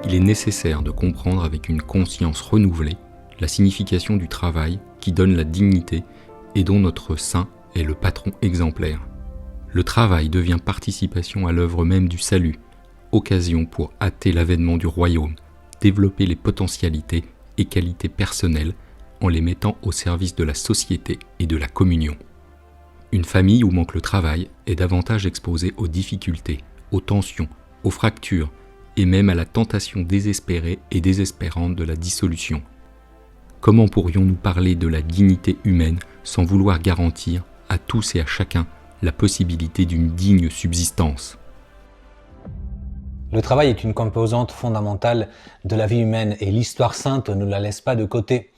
il est nécessaire de comprendre avec une conscience renouvelée la signification du travail qui donne la dignité et dont notre saint est le patron exemplaire. Le travail devient participation à l'œuvre même du salut, occasion pour hâter l'avènement du royaume, développer les potentialités et qualités personnelles en les mettant au service de la société et de la communion. Une famille où manque le travail est davantage exposée aux difficultés, aux tensions, aux fractures et même à la tentation désespérée et désespérante de la dissolution. Comment pourrions-nous parler de la dignité humaine sans vouloir garantir à tous et à chacun la possibilité d'une digne subsistance ? Le travail est une composante fondamentale de la vie humaine et l'histoire sainte ne la laisse pas de côté.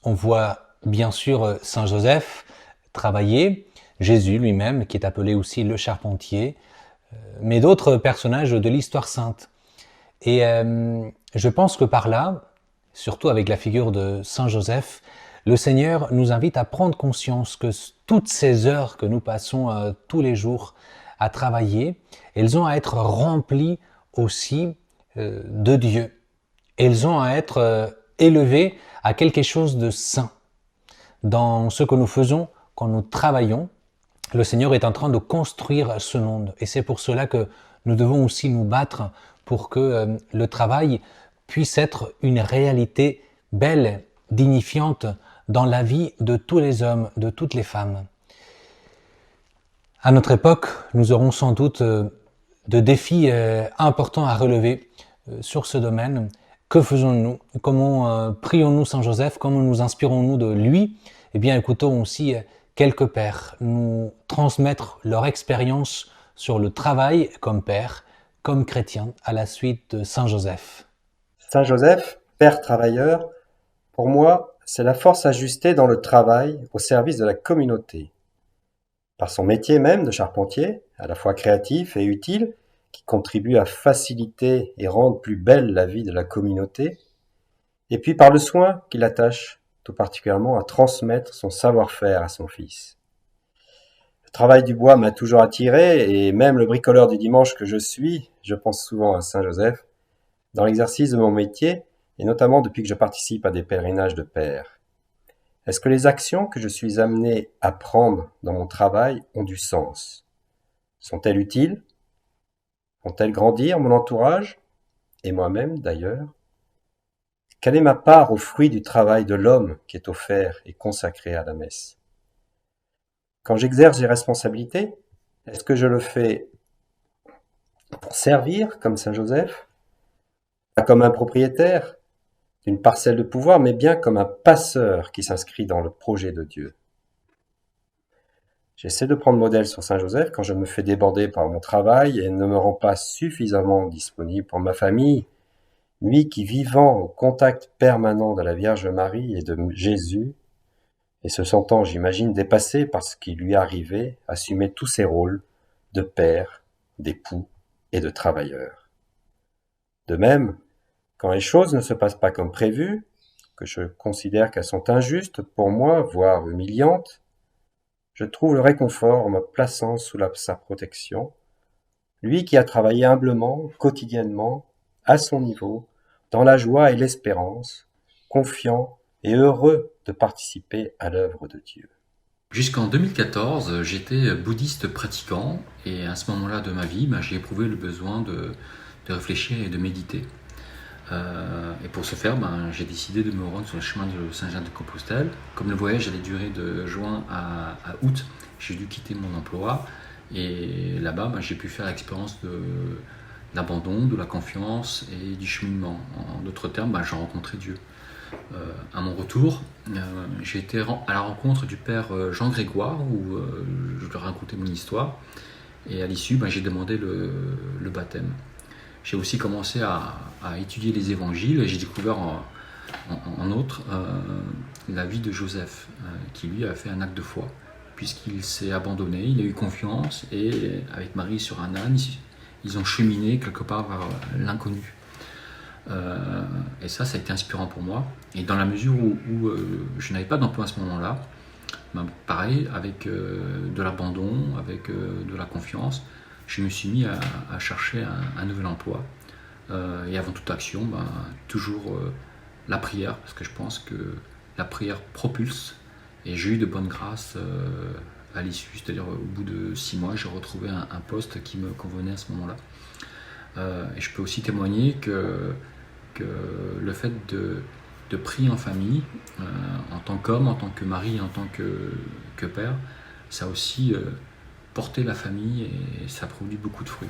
On voit bien sûr Saint Joseph travailler, Jésus lui-même qui est appelé aussi le charpentier, mais d'autres personnages de l'histoire sainte. Et je pense que par là, surtout avec la figure de Saint Joseph, le Seigneur nous invite à prendre conscience que toutes ces heures que nous passons tous les jours à travailler, elles ont à être remplies aussi de Dieu. Elles ont à être élevées à quelque chose de saint. Dans ce que nous faisons quand nous travaillons, le Seigneur est en train de construire ce monde. Et c'est pour cela que nous devons aussi nous battre pour que le travail puisse être une réalité belle, dignifiante dans la vie de tous les hommes, de toutes les femmes. À notre époque, nous aurons sans doute de défis importants à relever sur ce domaine. Que faisons-nous? Comment prions-nous Saint Joseph? Comment nous inspirons-nous de lui? Eh bien, écoutons aussi quelques pères nous transmettre leur expérience sur le travail comme père, comme chrétien, à la suite de Saint Joseph. Saint Joseph, père travailleur, pour moi, c'est la force ajustée dans le travail au service de la communauté. Par son métier même de charpentier, à la fois créatif et utile, qui contribue à faciliter et rendre plus belle la vie de la communauté, et puis par le soin qu'il attache tout particulièrement à transmettre son savoir-faire à son fils. Le travail du bois m'a toujours attiré, et même le bricoleur du dimanche que je suis, je pense souvent à Saint Joseph, dans l'exercice de mon métier, et notamment depuis que je participe à des pèlerinages de pères. Est-ce que les actions que je suis amené à prendre dans mon travail ont du sens? Sont-elles utiles? Font-elles grandir mon entourage? Et moi-même d'ailleurs? Quelle est ma part au fruit du travail de l'homme qui est offert et consacré à la messe? Quand j'exerce des responsabilités, est-ce que je le fais pour servir comme Saint Joseph? Pas comme un propriétaire d'une parcelle de pouvoir, mais bien comme un passeur qui s'inscrit dans le projet de Dieu. J'essaie de prendre modèle sur Saint Joseph quand je me fais déborder par mon travail et ne me rends pas suffisamment disponible pour ma famille, lui qui, vivant au contact permanent de la Vierge Marie et de Jésus, et se sentant, j'imagine, dépassé par ce qui lui arrivait, assumait tous ses rôles de père, d'époux et de travailleur. De même, quand les choses ne se passent pas comme prévu, que je considère qu'elles sont injustes pour moi, voire humiliantes, je trouve le réconfort en me plaçant sous sa protection, lui qui a travaillé humblement, quotidiennement, à son niveau, dans la joie et l'espérance, confiant et heureux de participer à l'œuvre de Dieu. Jusqu'en 2014, j'étais bouddhiste pratiquant et à ce moment-là de ma vie, j'ai éprouvé le besoin de réfléchir et de méditer. Et pour ce faire, j'ai décidé de me rendre sur le chemin de Saint-Jacques-de-Compostelle. Comme le voyage allait durer de juin à août, j'ai dû quitter mon emploi et là-bas, j'ai pu faire l'expérience de l'abandon, de la confiance et du cheminement. En d'autres termes, j'ai rencontré Dieu. À mon retour, j'ai été à la rencontre du père Jean Grégoire où je leur ai raconté mon histoire et à l'issue, j'ai demandé le baptême. J'ai aussi commencé à étudier les évangiles et j'ai découvert en outre la vie de Joseph qui lui a fait un acte de foi puisqu'il s'est abandonné, il a eu confiance et avec Marie sur un âne, ils ont cheminé quelque part vers l'inconnu. Et ça a été inspirant pour moi. Et dans la mesure où je n'avais pas d'emploi à ce moment-là, pareil, avec de l'abandon, avec de la confiance, je me suis mis à chercher un nouvel emploi Et avant toute action, toujours la prière, parce que je pense que la prière propulse. Et j'ai eu de bonnes grâces à l'issue, c'est-à-dire au bout de 6 mois, j'ai retrouvé un poste qui me convenait à ce moment-là. Et je peux aussi témoigner que le fait de prier en famille, en tant qu'homme, en tant que mari, en tant que père, ça a aussi porté la famille et ça produit beaucoup de fruits.